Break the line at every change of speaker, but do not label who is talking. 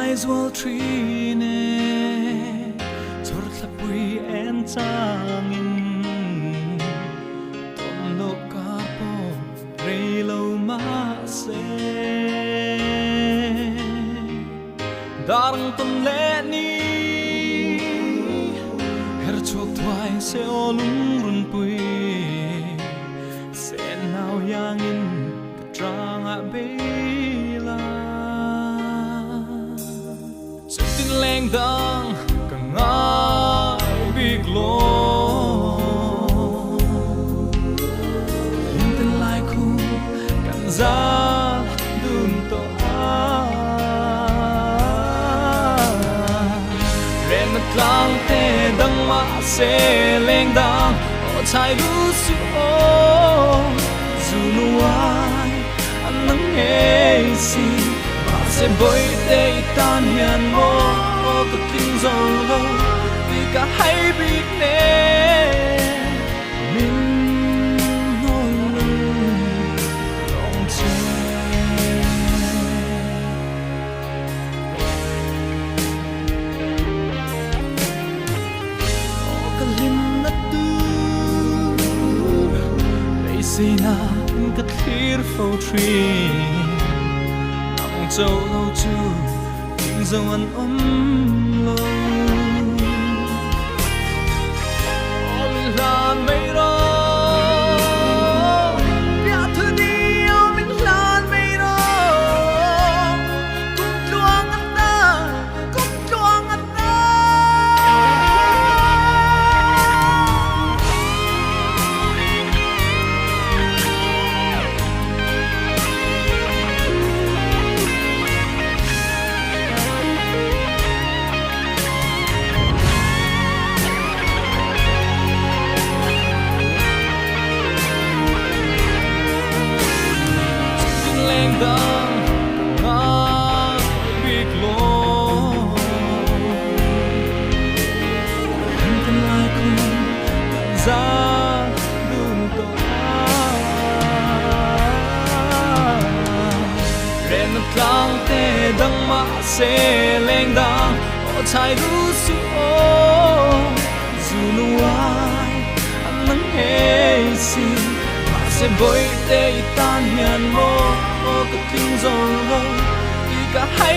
eyes will trine chor thlapui en changin ton lo ka po reilo ma se darang ton le ni her chok twai se olung run pui se nau yangin tranga bela tin leng dang ka ngai big lo in tin lai khu kan za dun to a ren na tlang te dang ma se leng dang o chai lu su o zu nu ai an nang hey si se boy te tan hian mo có tiếng gió lâu vì cả hai biết nè mình ngồi lòng trời có lim nát tu đây xin na cái thir phâu tree châu lâu chưa tiếng dâu ăn lâu mình là mấy đó biết thứ đi mình là mấy đó cũng choang ăn ta cũng choang ăn ta dang ngai big lo in tin lai khu za dun to ren na tlang te dang ma se leng dang o chai lu su o zu nu ai an nang hey si se boy te tan hian mo có tiếng gió lâu vì cả hai